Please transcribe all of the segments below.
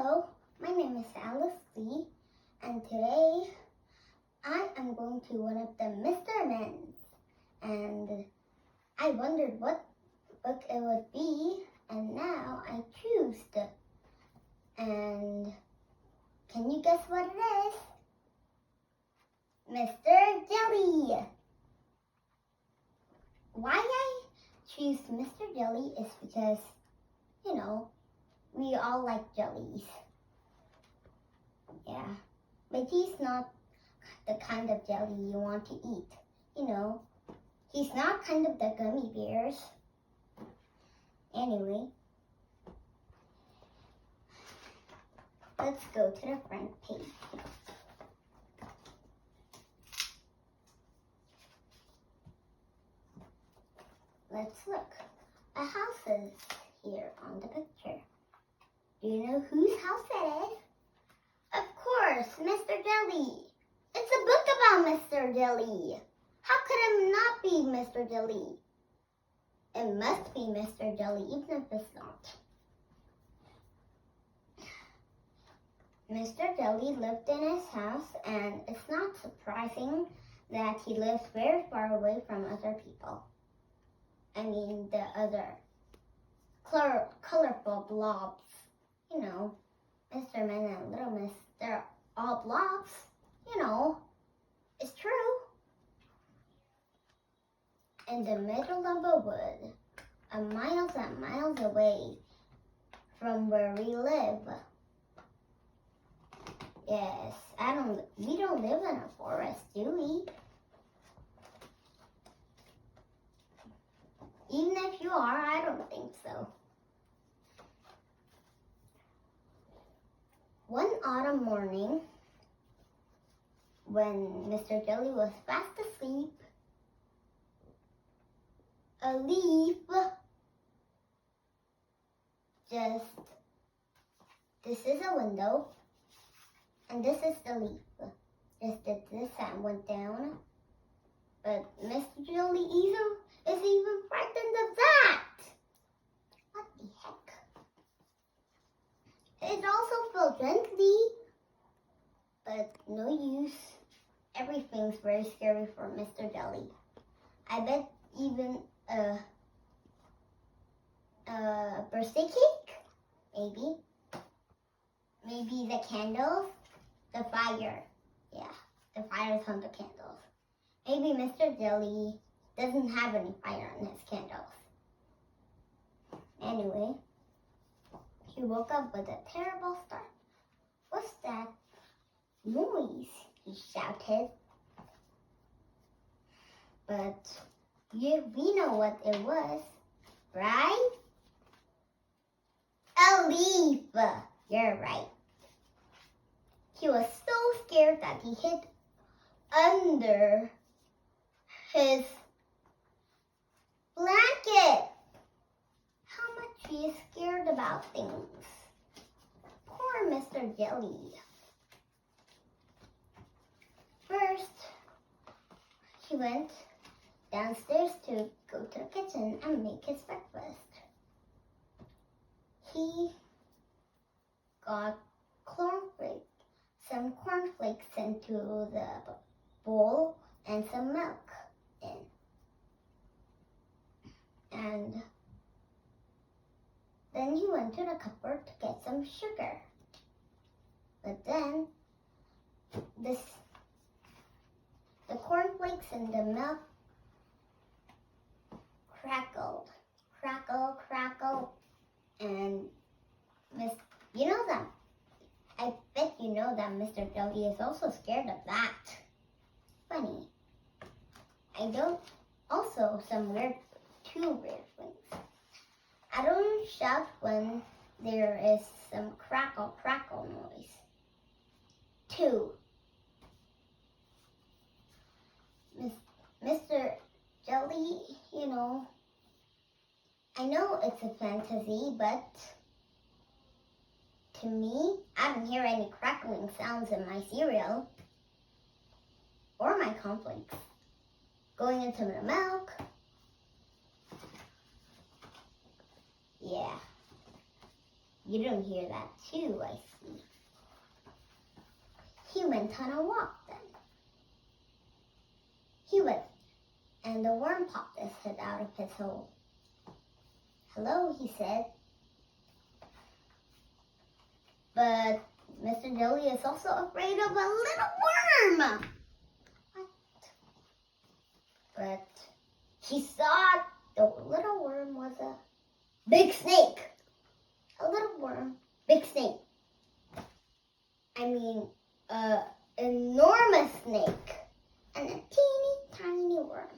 Hello, my name is Alice Lee, and today I am going to one of the Mr. Men's, and I wondered what book it would be, and now I choose it. And can you guess what it is? Mr. Jelly! Why I choose Mr. Jelly is because, we all like jellies. Yeah, but he's not the kind of jelly you want to eat. He's not kind of the gummy bears. Anyway, let's go to the front page. Let's look. A house is here on the picture. Do you know whose house it is? Of course, Mr. Jelly. It's a book about Mr. Jelly. How could it not be Mr. Jelly? It must be Mr. Jelly, even if it's not. Mr. Jelly lived in his house, and it's not surprising that he lives very far away from other people. I mean, the other colorful blobs. Mr. Men and Little Miss, they're all blobs. It's true. In the middle of a wood, miles and miles away from where we live. Yes, we don't live in a forest, do we? Even if you are, I don't think so. One autumn morning, when Mr. Jelly was fast asleep, a leaf this is a window, and this is the leaf. Just did this and went down. But Mr. Jelly is even frightened of that. What the heck? It also fell gently, but no use. Everything's very scary for Mr. Jelly. I bet even a birthday cake, maybe. Maybe the candles, the fire. Yeah, the fire's on the candles. Maybe Mr. Jelly doesn't have any fire on his candles. Anyway, he woke up with a terrible start. What's that noise? He shouted. But we know what it was, right? A leaf. You're right. He was so scared that he hid under his blanket. How much he is scared about things. Poor Mr. Jelly. First, he went downstairs to go to the kitchen and make his breakfast. He got some cornflakes into the bowl and some milk in. And then he went to the cupboard to get some sugar. But then the cornflakes and the milk crackled. Crackle. And I bet you know that Mr. Jelly is also scared of that. Funny. Two weird things. I don't shout when there is some crackle noise. 2. Mr. Jelly, I know it's a fantasy, but to me, I don't hear any crackling sounds in my cereal or my cornflakes going into the milk. Yeah. You don't hear that too, I see. He went on a walk then. And the worm popped his head out of his hole. Hello, he said. But Mr. Jelly is also afraid of a little worm. What? But he saw the little worm was a big snake. A little worm, big snake. I mean, enormous snake. And a teeny tiny worm.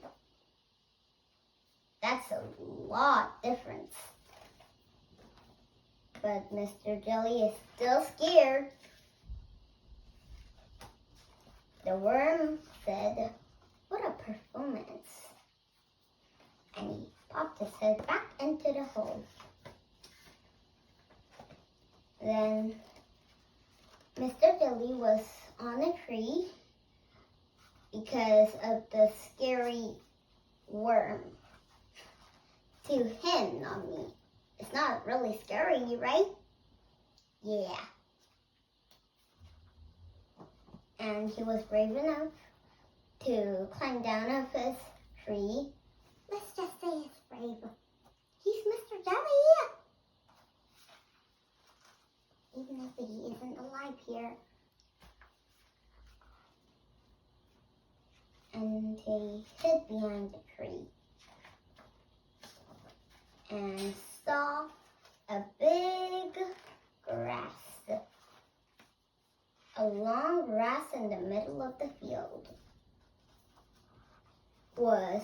That's a lot difference. But Mr. Jelly is still scared. The worm said, "What a performance." And he popped his head back into the hole. Then Mr. Jelly was on a tree because of the scary worm. To him, not me. It's not really scary, right? Yeah. And he was brave enough to climb down off his tree. Let's just say he's brave. He's Mr. Jelly. Even if he isn't alive here. And he hid behind the tree and saw a big grass, a long grass in the middle of the field. Was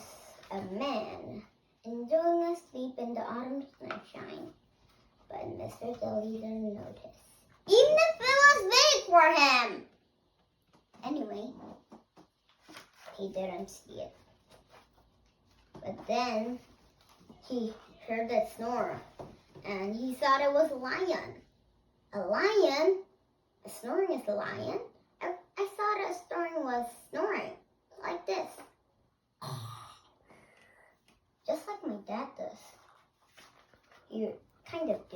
a man enjoying a sleep in the autumn sunshine, but Mr. Jelly didn't notice, even if it was big for him. Anyway, he didn't see it. But then he heard it snore, and he thought it was a lion. A lion? Snoring is a lion? I thought a snoring was snoring, like this. Just like my dad does. He kind of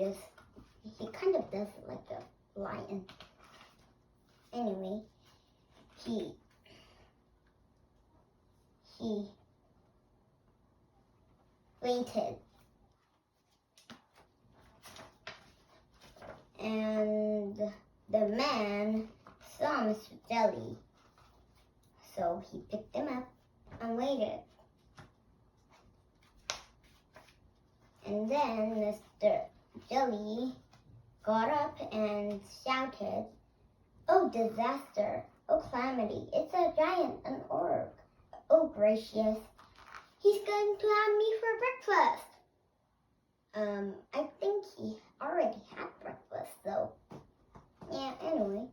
does it like a lion. Anyway, he waited. And the man saw Mr. Jelly. So he picked him up and waited. And then Mr. Jelly got up and shouted, "Oh, disaster! Oh, calamity! It's a giant, an orc! Oh, gracious! He's going to have me for breakfast!" I think he already had breakfast, though. Yeah, anyway.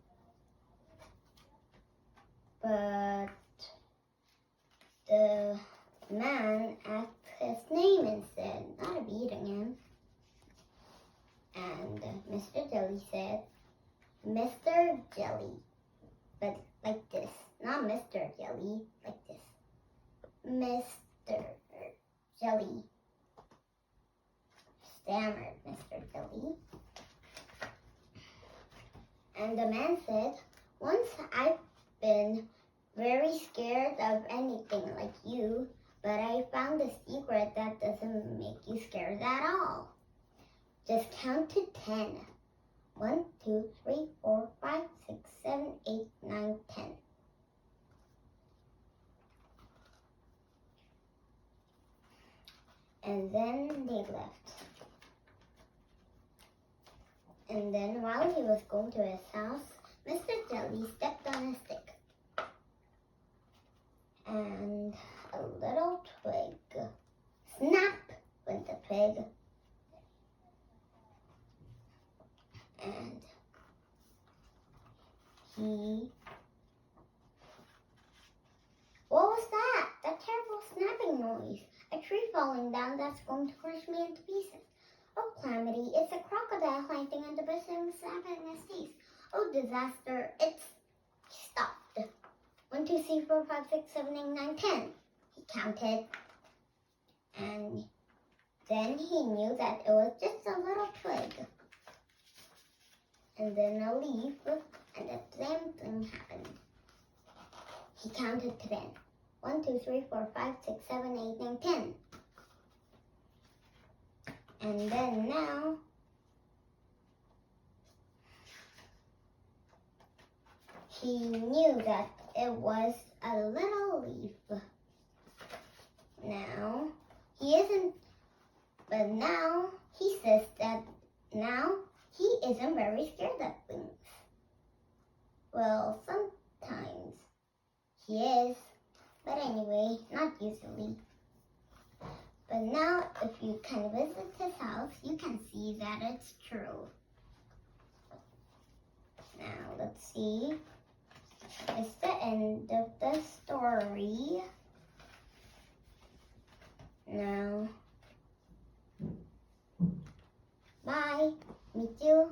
But the man asked his name instead, not of eating him. And Mr. Jelly said, "Mr. Jelly," but like this, not Mr. Jelly, like this. Mr. Jelly. Stammered Mr. Jelly. And the man said, "Once I've been very scared of anything like you, but I found a secret that doesn't make you scared at all. Just count to 10. 1, 2, 3, 4, 5, 6, 7, 8, 9, 10. And then they left. And then while he was going to his house, Mr. Jelly stepped on a stick. And a little twig. Snap went the twig. And what was that? That terrible snapping noise. A tree falling down that's going to crush me into pieces. Oh, calamity, it's a crocodile hiding in the bush and snapping his teeth. Oh, disaster, it's stopped. 1, 2, 3, 4, 5, 6, 7, 8, 9, 10. He counted. And then he knew that it was just a little twig. and then a leaf, and the same thing happened. He counted to 10. 1, 2, 3, 4, 5, 6, 7, 8, 9, 10. And then now, he knew that it was a little leaf. Now, but now he says that now he isn't very scared of things. Well, sometimes he is, but anyway, not usually. But now, if you can visit his house, you can see that it's true. Now, let's see. It's the end of the story. Now, bye. Meet you